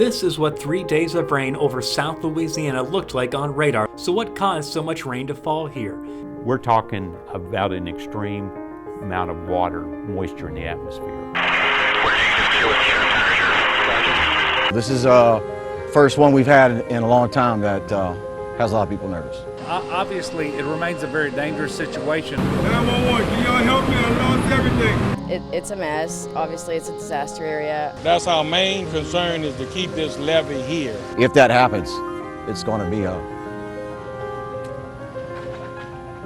This is what 3 days of rain over South Louisiana looked like on radar. So what caused so much rain to fall here? We're talking about an extreme amount of water, moisture in the atmosphere. This is first one we've had in a long time that has a lot of people nervous. Obviously, it remains a very dangerous situation. 911, can y'all help me? I lost everything. It's a mess. Obviously, it's a disaster area. That's our main concern, is to keep this levee here. If that happens, it's going to be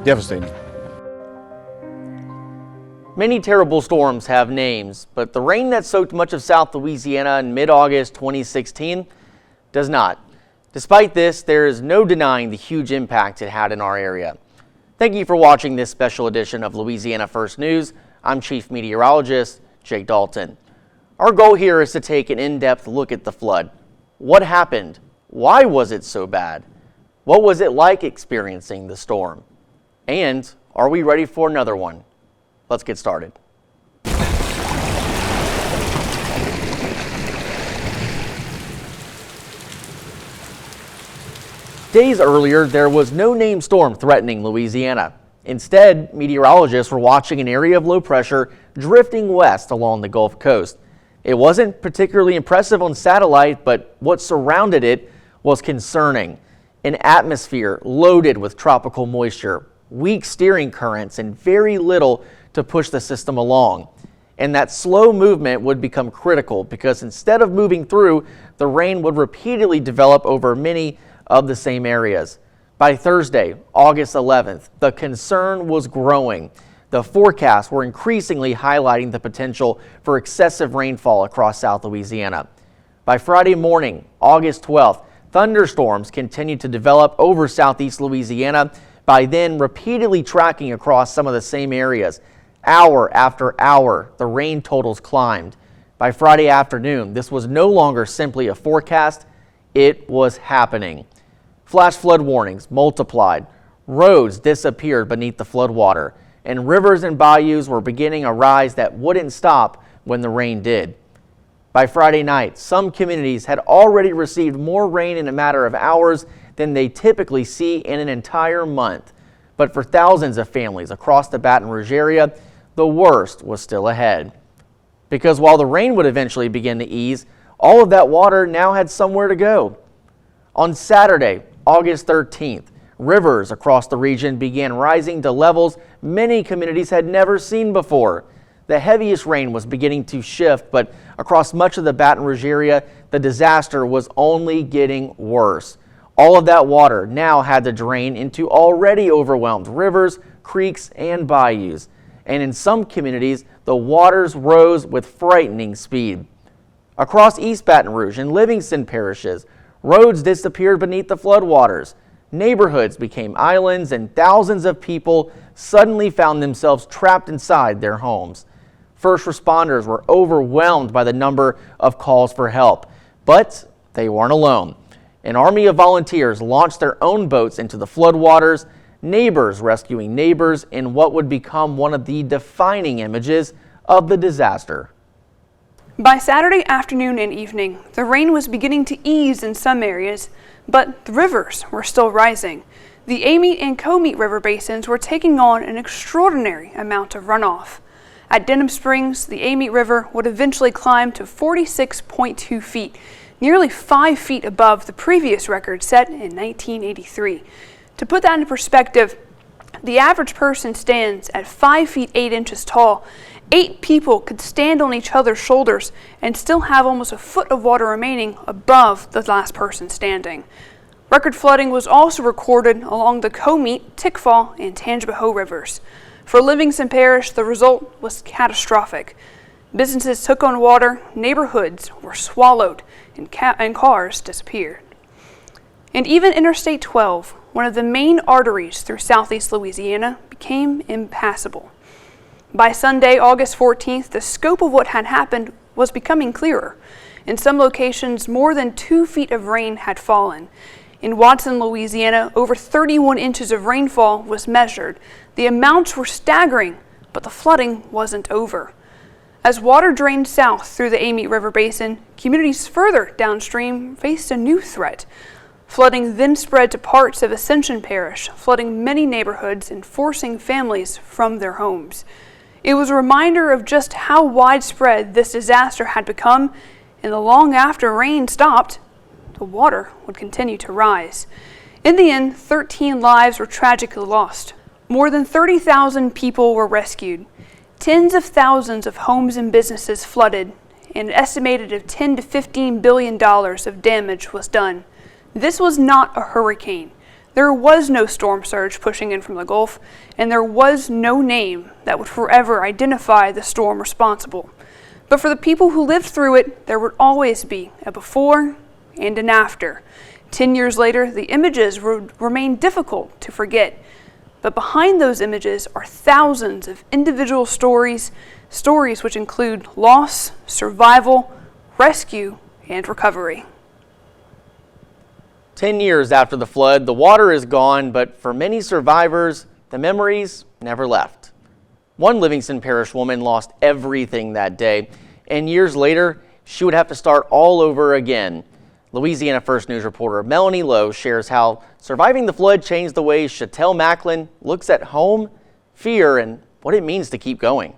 devastating. Many terrible storms have names, but the rain that soaked much of South Louisiana in mid-August 2016 does not. Despite this, there is no denying the huge impact it had in our area. Thank you for watching this special edition of Louisiana First News. I'm Chief Meteorologist Jake Dalton. Our goal here is to take an in-depth look at the flood. What happened? Why was it so bad? What was it like experiencing the storm? And are we ready for another one? Let's get started. Days earlier, there was no named storm threatening Louisiana. Instead, meteorologists were watching an area of low pressure drifting west along the Gulf Coast. It wasn't particularly impressive on satellite, but what surrounded it was concerning. An atmosphere loaded with tropical moisture, weak steering currents, and very little to push the system along. And that slow movement would become critical because instead of moving through, the rain would repeatedly develop over many of the same areas. By Thursday, August 11th, the concern was growing. The forecasts were increasingly highlighting the potential for excessive rainfall across South Louisiana. By Friday morning, August 12th, thunderstorms continued to develop over southeast Louisiana, by then repeatedly tracking across some of the same areas. Hour after hour, the rain totals climbed. By Friday afternoon, this was no longer simply a forecast, it was happening. Flash flood warnings multiplied, roads disappeared beneath the floodwater, and rivers and bayous were beginning a rise that wouldn't stop when the rain did. By Friday night, some communities had already received more rain in a matter of hours than they typically see in an entire month. But for thousands of families across the Baton Rouge area, the worst was still ahead. Because while the rain would eventually begin to ease, all of that water now had somewhere to go. On Saturday, August 13th, rivers across the region began rising to levels many communities had never seen before. The heaviest rain was beginning to shift, but across much of the Baton Rouge area, the disaster was only getting worse. All of that water now had to drain into already overwhelmed rivers, creeks, and bayous. And in some communities, the waters rose with frightening speed. Across East Baton Rouge and Livingston parishes, roads disappeared beneath the floodwaters. Neighborhoods became islands, and thousands of people suddenly found themselves trapped inside their homes. First responders were overwhelmed by the number of calls for help, but they weren't alone. An army of volunteers launched their own boats into the floodwaters, neighbors rescuing neighbors in what would become one of the defining images of the disaster. By Saturday afternoon and evening, the rain was beginning to ease in some areas, but the rivers were still rising. The Amite and Comite river basins were taking on an extraordinary amount of runoff. At Denham Springs, the Amite River would eventually climb to 46.2 feet, nearly 5 feet above the previous record set in 1983. To put that in perspective, the average person stands at 5 feet 8 inches tall. 8 people could stand on each other's shoulders and still have almost a foot of water remaining above the last person standing. Record flooding was also recorded along the Comite, Tickfaw, and Tangipahoa rivers. For Livingston Parish, the result was catastrophic. Businesses took on water, neighborhoods were swallowed, and cars disappeared. And even Interstate 12, one of the main arteries through southeast Louisiana, became impassable. By Sunday, August 14th, the scope of what had happened was becoming clearer. In some locations, more than 2 feet of rain had fallen. In Watson, Louisiana, over 31 inches of rainfall was measured. The amounts were staggering, but the flooding wasn't over. As water drained south through the Amite River Basin, communities further downstream faced a new threat. Flooding then spread to parts of Ascension Parish, flooding many neighborhoods and forcing families from their homes. It was a reminder of just how widespread this disaster had become, and long after rain stopped, the water would continue to rise. In the end, 13 lives were tragically lost. More than 30,000 people were rescued. Tens of thousands of homes and businesses flooded, and an estimated of $10 to $15 billion of damage was done. This was not a hurricane. There was no storm surge pushing in from the Gulf, and there was no name that would forever identify the storm responsible. But for the people who lived through it, there would always be a before and an after. 10 years later, the images would remain difficult to forget. But behind those images are thousands of individual stories which include loss, survival, rescue, and recovery. 10 years after the flood, the water is gone, but for many survivors, the memories never left. One Livingston Parish woman lost everything that day, and years later, she would have to start all over again. Louisiana First News reporter Melanie Lowe shares how surviving the flood changed the way Chatelle Macklin looks at home, fear, and what it means to keep going.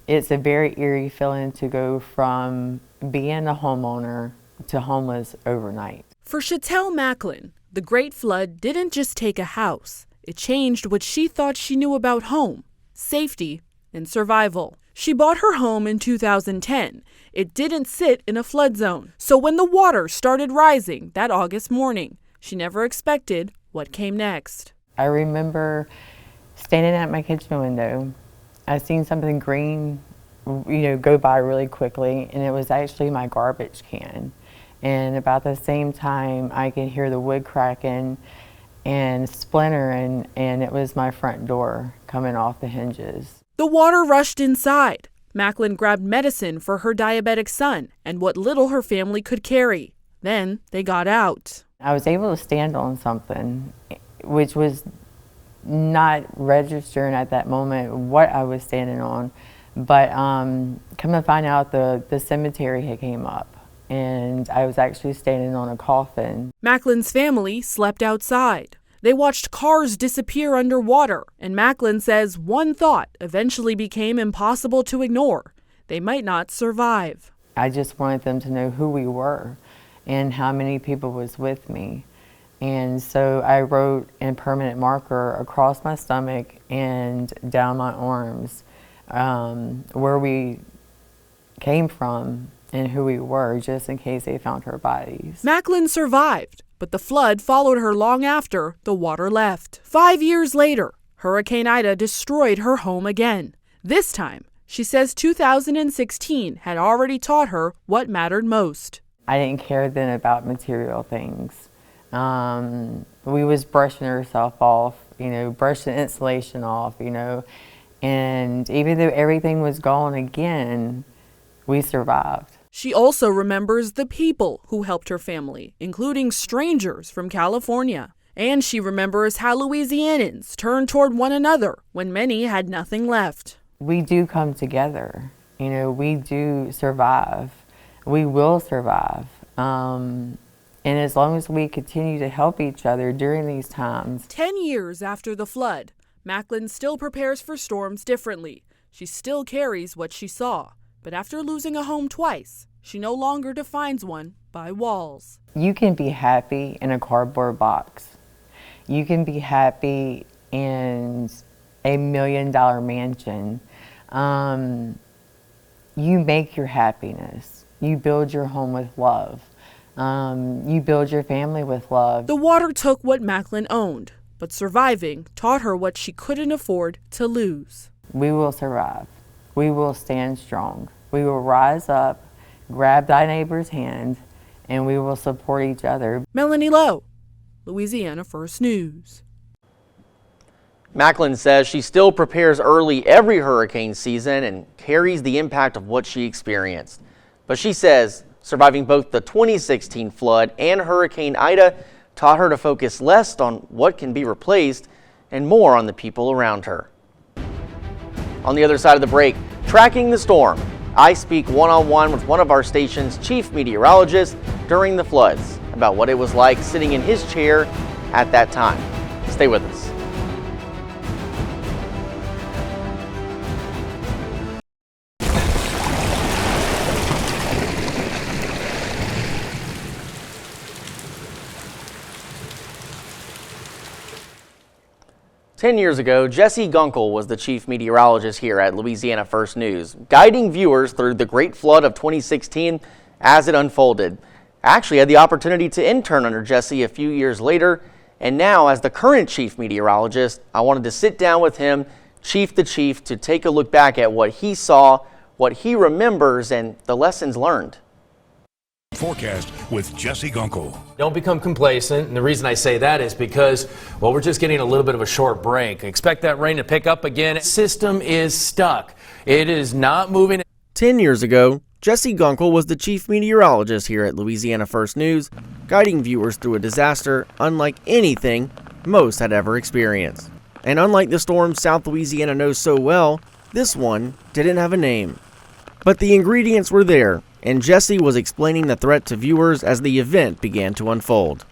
It's a very eerie feeling to go from being a homeowner to homeless overnight. For Chatelle Macklin, the Great Flood didn't just take a house. It changed what she thought she knew about home, safety, and survival. She bought her home in 2010. It didn't sit in a flood zone. So when the water started rising that August morning, she never expected what came next. I remember standing at my kitchen window. I seen something green, go by really quickly, and it was actually my garbage can. And about the same time, I could hear the wood cracking and splintering, and it was my front door coming off the hinges. The water rushed inside. Macklin grabbed medicine for her diabetic son and what little her family could carry. Then they got out. I was able to stand on something, which was not registering at that moment what I was standing on. But come to find out, the cemetery had came up, and I was actually standing on a coffin. Macklin's family slept outside. They watched cars disappear underwater, and Macklin says one thought eventually became impossible to ignore. They might not survive. I just wanted them to know who we were and how many people was with me. And so I wrote in permanent marker across my stomach and down my arms where we came from and who we were, just in case they found her bodies. Macklin survived, but the flood followed her long after the water left. 5 years later, Hurricane Ida destroyed her home again. This time, she says 2016 had already taught her what mattered most. I didn't care then about material things. We was brushing herself off, brushing insulation off, and even though everything was gone again, we survived. She also remembers the people who helped her family, including strangers from California. And she remembers how Louisianans turned toward one another when many had nothing left. We do come together. We do survive. We will survive. And as long as we continue to help each other during these times. 10 years after the flood, Macklin still prepares for storms differently. She still carries what she saw. But after losing a home twice, she no longer defines one by walls. You can be happy in a cardboard box. You can be happy in a $1 million mansion. You make your happiness. You build your home with love. You build your family with love. The water took what Macklin owned, but surviving taught her what she couldn't afford to lose. We will survive. We will stand strong. We will rise up, grab thy neighbor's hand, and we will support each other. Melanie Lowe, Louisiana First News. Macklin says she still prepares early every hurricane season and carries the impact of what she experienced. But she says surviving both the 2016 flood and Hurricane Ida taught her to focus less on what can be replaced and more on the people around her. On the other side of the break, tracking the storm. I speak one-on-one with one of our station's chief meteorologists during the floods about what it was like sitting in his chair at that time. Stay with us. Ten years ago, Jesse Gunkel was the chief meteorologist here at Louisiana First News, guiding viewers through the Great Flood of 2016 as it unfolded. I actually had the opportunity to intern under Jesse a few years later, and now as the current chief meteorologist, I wanted to sit down with him, chief to chief, to take a look back at what he saw, what he remembers, and the lessons learned. Forecast with Jesse Gunkel. Don't become complacent, and the reason I say that is because, well, we're just getting a little bit of a short break. Expect that rain to pick up again. System is stuck. It is not moving. 10 years ago, Jesse Gunkel was the chief meteorologist here at Louisiana First News, guiding viewers through a disaster unlike anything most had ever experienced. And unlike the storm South Louisiana knows so well, this one didn't have a name. But the ingredients were there, and Jesse was explaining the threat to viewers as the event began to unfold.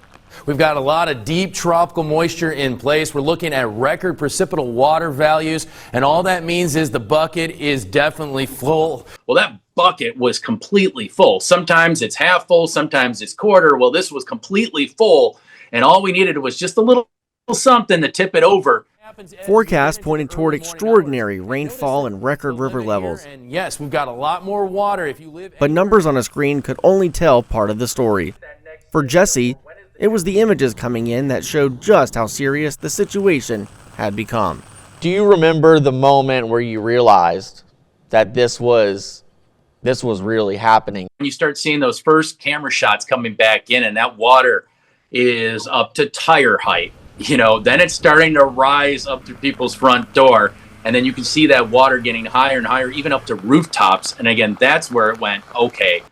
We've got a lot of deep tropical moisture in place. We're looking at record precipitable water values, and all that means is the bucket is definitely full. Well, that bucket was completely full. Sometimes it's half full, sometimes it's quarter. Well, this was completely full, and all we needed was just a little something to tip it over. Forecasts pointed toward extraordinary rainfall and record river levels. And yes, we've got a lot more water if you live. But numbers on a screen could only tell part of the story. For Jesse, it was the images coming in that showed just how serious the situation had become. Do you remember the moment where you realized that this was really happening? When you start seeing those first camera shots coming back in and that water is up to tire height, then it's starting to rise up through people's front door. And then you can see that water getting higher and higher, even up to rooftops. And again, that's where it went, okay,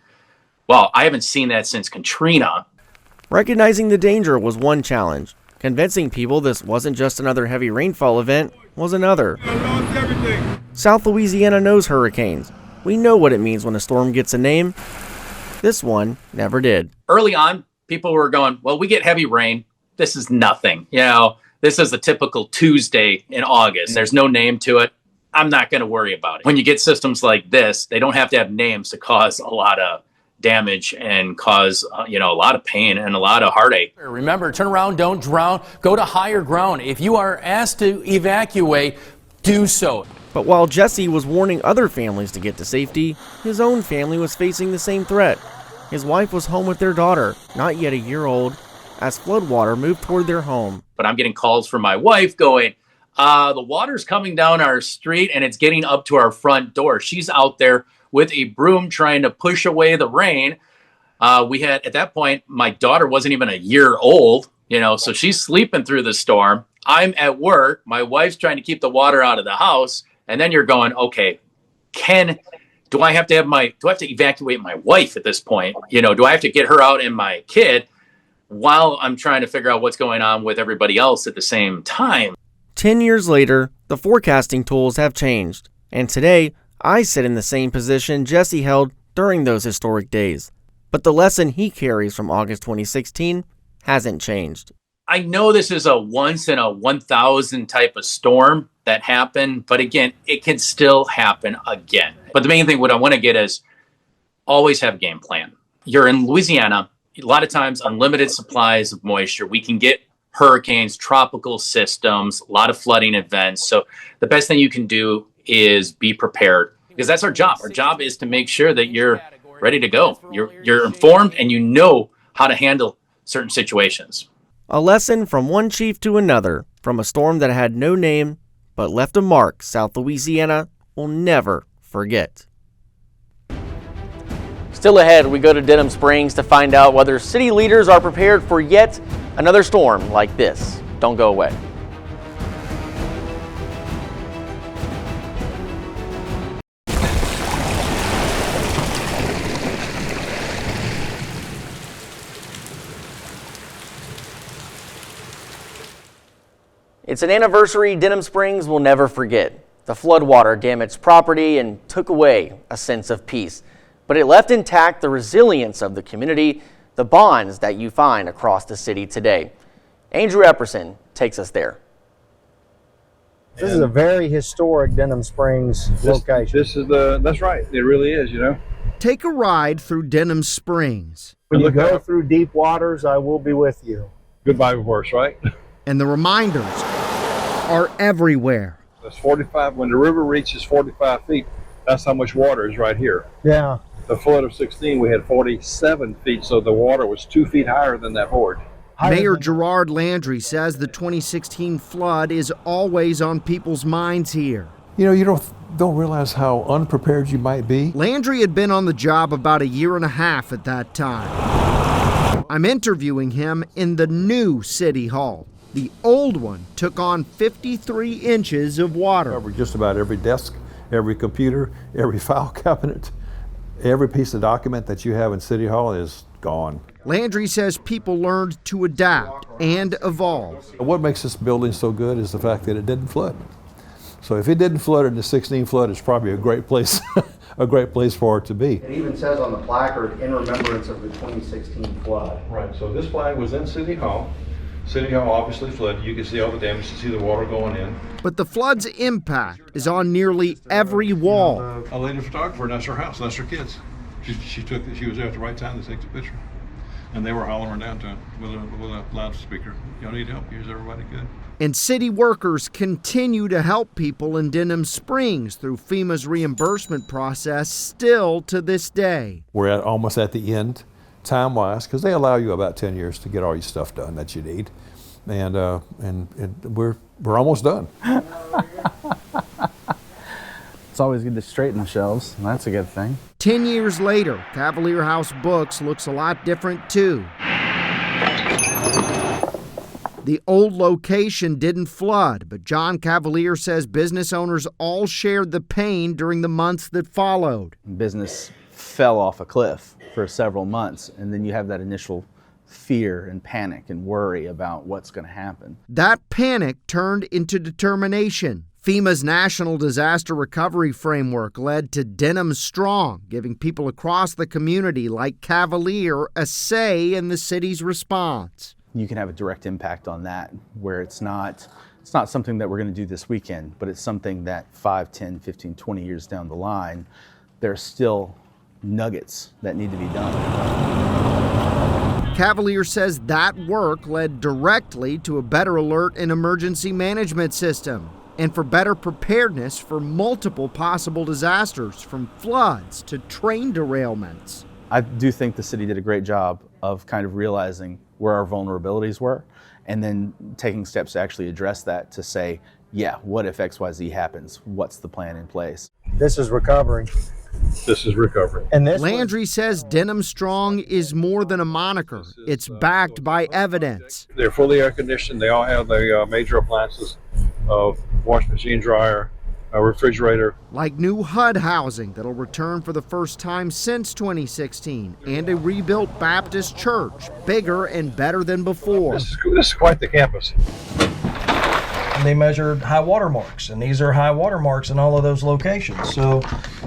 well, I haven't seen that since Katrina. Recognizing the danger was one challenge. Convincing people this wasn't just another heavy rainfall event was another. South Louisiana knows hurricanes. We know what it means when a storm gets a name. This one never did. Early on, people were going, well, we get heavy rain. This is nothing. This is a typical Tuesday in August. There's no name to it. I'm not going to worry about it. When you get systems like this, they don't have to have names to cause a lot of damage and cause, a lot of pain and a lot of heartache. Remember, turn around, don't drown, go to higher ground. If you are asked to evacuate, do so. But while Jesse was warning other families to get to safety, his own family was facing the same threat. His wife was home with their daughter, not yet a year old, as floodwater moved toward their home. But I'm getting calls from my wife going, the water's coming down our street and it's getting up to our front door. She's out there with a broom trying to push away the rain. We had, at that point, my daughter wasn't even a year old, so she's sleeping through the storm. I'm at work. My wife's trying to keep the water out of the house. And then you're going, okay, do I have to evacuate my wife at this point? Do I have to get her out and my kid while I'm trying to figure out what's going on with everybody else at the same time? 10 years later, the forecasting tools have changed. And today, I sit in the same position Jesse held during those historic days. But the lesson he carries from August 2016 hasn't changed. I know this is a once in a 1,000 type of storm that happened, but again, it can still happen again. But the main thing what I want to get is always have a game plan. You're in Louisiana, a lot of times unlimited supplies of moisture. We can get hurricanes, tropical systems, a lot of flooding events. So the best thing you can do is be prepared, because that's our job. Our job is to make sure that you're ready to go. You're informed and you know how to handle certain situations. A lesson from one chief to another, from a storm that had no name but left a mark South Louisiana will never forget. Still ahead, we go to Denham Springs to find out whether city leaders are prepared for yet another storm like this. Don't go away. It's an anniversary Denham Springs will never forget. The floodwater damaged property and took away a sense of peace, but it left intact the resilience of the community, the bonds that you find across the city today. Andrew Epperson takes us there. This is a very historic Denham Springs location. That's right. It really is, you know. Take a ride through Denham Springs. When you go through deep waters, I will be with you. Good Bible verse, right? And the reminders are everywhere. That's 45. When the river reaches 45 feet, that's how much water is right here. Yeah. The flood of 16, we had 47 feet, so the water was 2 feet higher than that ford. Mayor Gerard Landry says the 2016 flood is always on people's minds here. You know, you don't realize how unprepared you might be. Landry had been on the job about a year and a half at that time. I'm interviewing him in the new City Hall. The old one took on 53 inches of water. Covered just about every desk, every computer, every file cabinet, every piece of document that you have in City Hall is gone. Landry says people learned to adapt and evolve. What makes this building so good is the fact that it didn't flood. So if it didn't flood in the 16 flood, it's probably a great place, a great place for it to be. It even says on the placard, in remembrance of the 2016 flood. Right, so this flag was in City Hall. City Hall obviously flooded. You can see all the damage, you see the water going in. But the flood's impact is on nearly every wall. A lady photographer, and that's her house, that's her kids. She was there at the right time to take the picture. And they were hollering down to him with a loudspeaker. Y'all need help, here's everybody good. And city workers continue to help people in Denham Springs through FEMA's reimbursement process still to this day. We're almost at the end, time-wise, because they allow you about 10 years to get all your stuff done that you need. And we're almost done. It's always good to straighten the shelves, and that's a good thing. 10 years later, Cavalier House Books looks a lot different too. The old location didn't flood, but John Cavalier says business owners all shared the pain during the months that followed. Business fell off a cliff for several months, and then you have that initial fear and panic and worry about what's going to happen. That panic turned into determination. FEMA's National Disaster Recovery Framework led to Denham Strong, giving people across the community like Cavalier a say in the city's response. You can have a direct impact on that, where it's not something that we're going to do this weekend, but it's something that 5, 10, 15, 20 years down the line, there's still nuggets that need to be done. Cavalier says that work led directly to a better alert and emergency management system, and for better preparedness for multiple possible disasters, from floods to train derailments. I do think the city did a great job of kind of realizing where our vulnerabilities were, and then taking steps to actually address that, to say, yeah, what if XYZ happens? What's the plan in place? This is recovery. This is recovery. And Landry says Denham Strong is more than a moniker. It's backed by evidence. They're fully air conditioned. They all have the major appliances of wash machine, dryer, refrigerator. Like new HUD housing that'll return for the first time since 2016, and a rebuilt Baptist church, bigger and better than before. This is quite the campus. They measured high water marks, and these are high water marks in all of those locations. So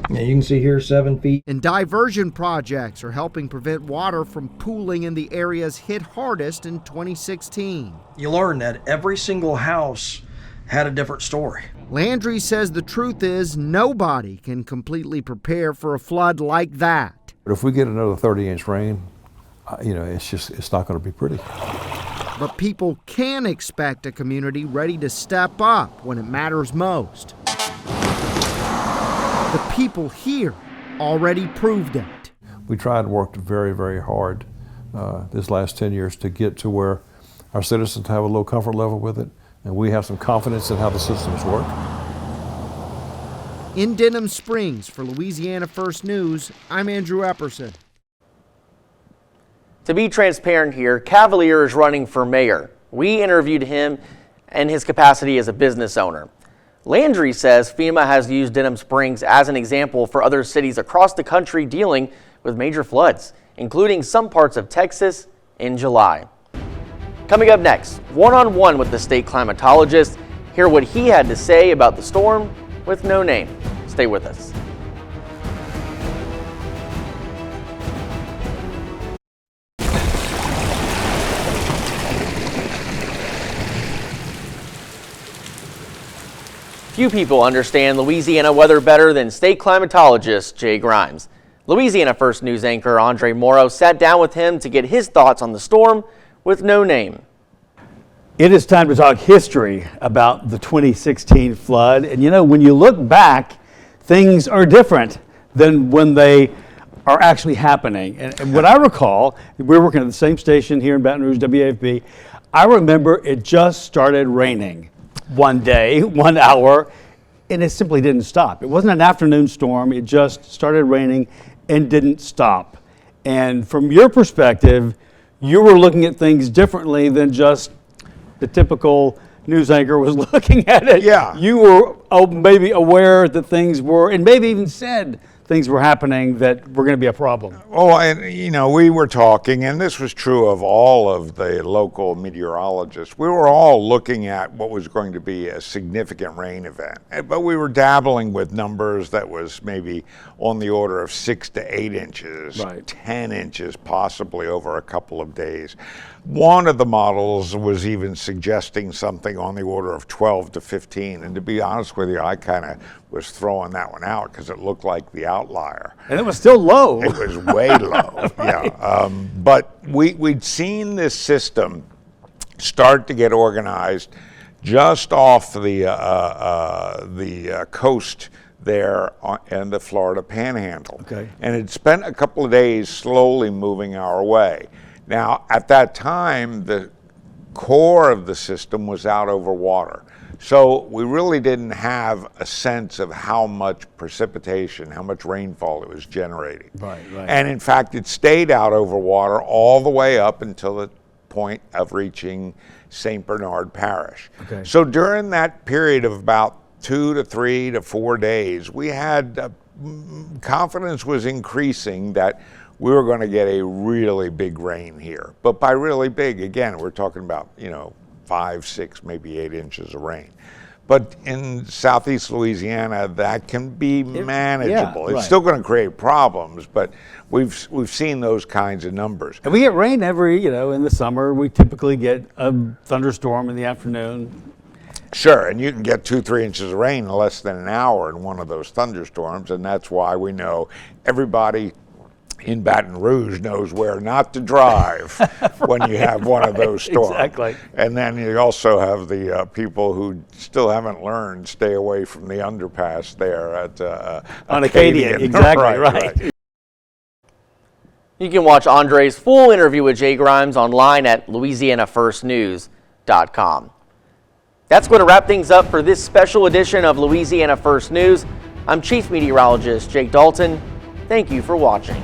you can see here 7 feet. And diversion projects are helping prevent water from pooling in the areas hit hardest in 2016. You learn that every single house had a different story. Landry says the truth is nobody can completely prepare for a flood like that. But if we get another 30-inch rain, it's not going to be pretty. But people can expect a community ready to step up when it matters most. The people here already proved it. We tried and worked very, very hard this last 10 years to get to where our citizens have a low comfort level with it, and we have some confidence in how the systems work. In Denham Springs, for Louisiana First News, I'm Andrew Epperson. To be transparent here, Cavalier is running for mayor. We interviewed him in his capacity as a business owner. Landry says FEMA has used Denham Springs as an example for other cities across the country dealing with major floods, including some parts of Texas in July. Coming up next, one-on-one with the state climatologist. Hear what he had to say about the storm with no name. Stay with us. Few people understand Louisiana weather better than state climatologist Jay Grimes. Louisiana First News anchor Andre Morrow sat down with him to get his thoughts on the storm with no name. It is time to talk history about the 2016 flood. And you know, when you look back, things are different than when they are actually happening. And what I recall, we're working at the same station here in Baton Rouge, WAFB. I remember it just started raining one day, 1 hour, and it simply didn't stop. It wasn't an afternoon storm. It just started raining and didn't stop. And from your perspective, you were looking at things differently than just the typical news anchor was looking at it. Yeah. You were maybe aware that things were, and maybe even said things were happening that were going to be a problem. Oh, and you know, we were talking, and this was true of all of the local meteorologists. We were all looking at what was going to be a significant rain event, but we were dabbling with numbers that was maybe on the order of 6 to 8 inches, Right. 10 inches possibly over a couple of days. One of the models was even suggesting something on the order of 12 to 15. And to be honest with you, I kind of was throwing that one out because it looked like the outlier. And it was still low. It was way low, yeah. But we'd seen this system start to get organized just off the coast there in the Florida Panhandle. Okay. And it spent a couple of days slowly moving our way. Now, at that time, the core of the system was out over water. So we really didn't have a sense of how much precipitation, how much rainfall it was generating. Right. And in fact, it stayed out over water all the way up until the point of reaching St. Bernard Parish. Okay. So during that period of about 2 to 3 to 4 days, we had confidence was increasing that we were going to get a really big rain here. But by really big, again, we're talking about, 5, 6, maybe 8 inches of rain. But in southeast Louisiana, that can be manageable. It's still going to create problems, but we've seen those kinds of numbers. And we get rain every, in the summer. We typically get a thunderstorm in the afternoon. Sure, and you can get 2, 3 inches of rain in less than an hour in one of those thunderstorms, and that's why we know everybody in Baton Rouge knows where not to drive when you have one of those storms. Exactly. And then you also have the people who still haven't learned, stay away from the underpass there at on Acadia. Exactly, right. You can watch Andre's full interview with Jay Grimes online at LouisianaFirstNews.com. That's going to wrap things up for this special edition of Louisiana First News. I'm Chief Meteorologist Jake Dalton. Thank you for watching.